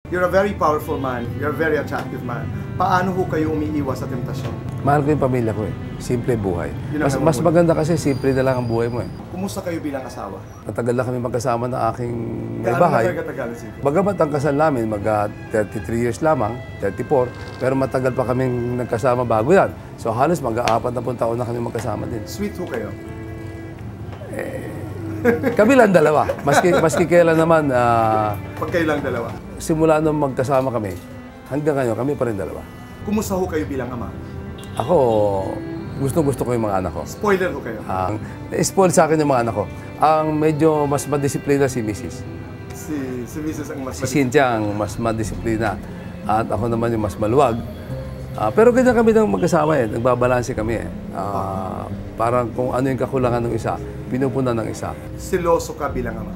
You're a very powerful man. You're a very attractive man. Paano ho kayo umiiwas sa temptasyon? Mahal ko yung pamilya ko eh. Simple buhay. Yun ang Mas maganda kasi simple na lang ang buhay mo eh. Kumusta kayo bilang asawa? Matagal na kami magkasama na aking may Gaano bahay. na katagal si Bagamat ang kasal namin, 33 years lamang, 34, pero matagal pa kaming nagkasama bago yan. So halos mag-4 na taon na kami magkasama din. Sweet ho kayo? Kami lang dalawa. Maski kailan naman, Pag kayo lang dalawa. simula nung magkasama kami, hanggang ngayon kami pa rin dalawa. Kumusta ho kayo bilang ama? Ako, gustong-gusto ko yung mga anak ko. Spoiler ho kayo. Ang spoil sa akin yung mga anak ko. Ang medyo mas madisiplina si Mrs. Si Mrs. ang mas Si Cynthia ang mas madisiplina. At ako naman yung mas maluwag. Pero ganyan kami ng magkasama eh. Nagbabalanse kami eh. Parang kung ano yung kakulangan ng isa, pinupunan ng isa. Siloso ka bilang ama?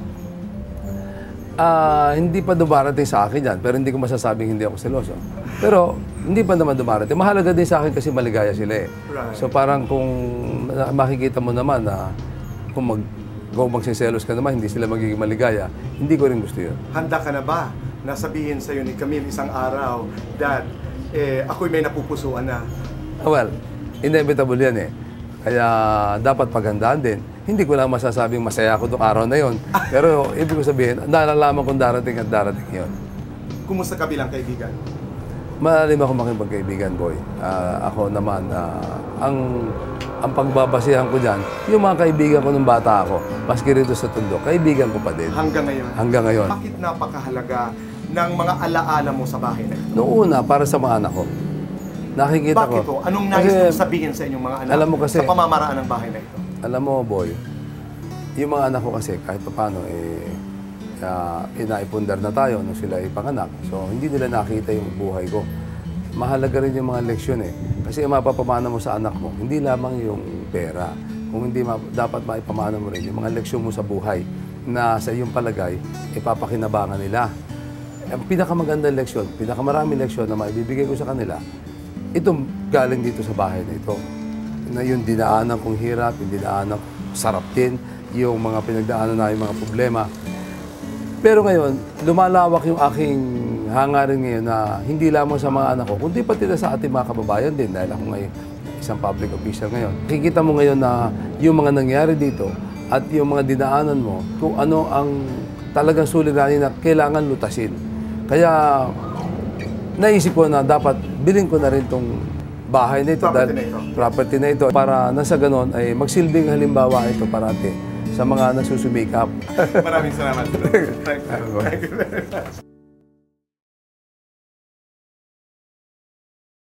Hindi pa dumarating sa akin yan, pero hindi ko masasabing hindi ako seloso. Pero hindi pa naman dumarating. Mahalaga din sa akin kasi maligaya sila eh. Right. So parang kung makikita mo naman na kung magsiselos ka naman, hindi sila magiging maligaya, hindi ko rin gusto yun. Handa ka na ba na sabihin sa'yo ni Camille isang araw, Dad, ako'y may napupusuan na? Well, inevitable yan eh. Kaya dapat paghandaan din. Hindi ko lang masasabing masaya ako noong araw na yon. Pero ibig ko sabihin, nalalaman kong darating at darating yon. Kumusta ka bilang kaibigan? Malalim ako makipagkaibigan, boy. Ako naman, ang pagbabasihan ko dyan, yung mga kaibigan ko nung bata ako, maski rito sa Tondo, kaibigan ko pa din. Hanggang ngayon? Hanggang ngayon. Bakit napakahalaga ng mga alaala mo sa bahay na ito? Noong una, para sa mga anak ko. Nakikita Bakit ko. ho? Anong nais mong sabihin sa inyong mga anak alam mo kasi, sa pamamaraan ng bahay na ito? Alam mo, boy, yung mga anak ko kasi, kahit paano, inaipundar na tayo nung sila ipanganak. So, hindi nila nakita yung buhay ko. Mahalaga rin yung mga leksyon eh. Kasi mapapamana mo sa anak mo, hindi lamang yung pera. Kung hindi, dapat maipamana mo rin yung mga leksyon mo sa buhay na sa iyong palagay, ipapakinabangan nila. Ang pinakamagandang leksyon, pinakamaraming leksyon na maibibigay ko sa kanila, itong galing dito sa bahay na ito. Na yung dinaanan kong hirap, yung dinaanan kong sarap din, yung mga pinagdaanan na yung mga problema. Pero ngayon, lumalawak yung aking hangarin ngayon na hindi lamang sa mga anak ko, kundi pati na sa ating mga kababayan din dahil ako ngayon isang public official ngayon. Kikita mo ngayon na yung mga nangyari dito at yung mga dinaanan mo, kung ano ang talagang suliranin na kailangan lutasin. Kaya naisip ko na dapat bilhin ko na rin itong bahay na ito, property na ito, para nasa ganon ay magsilbing halimbawa ito parati sa mga nagsusumikap. Maraming salamat. Thank you very much.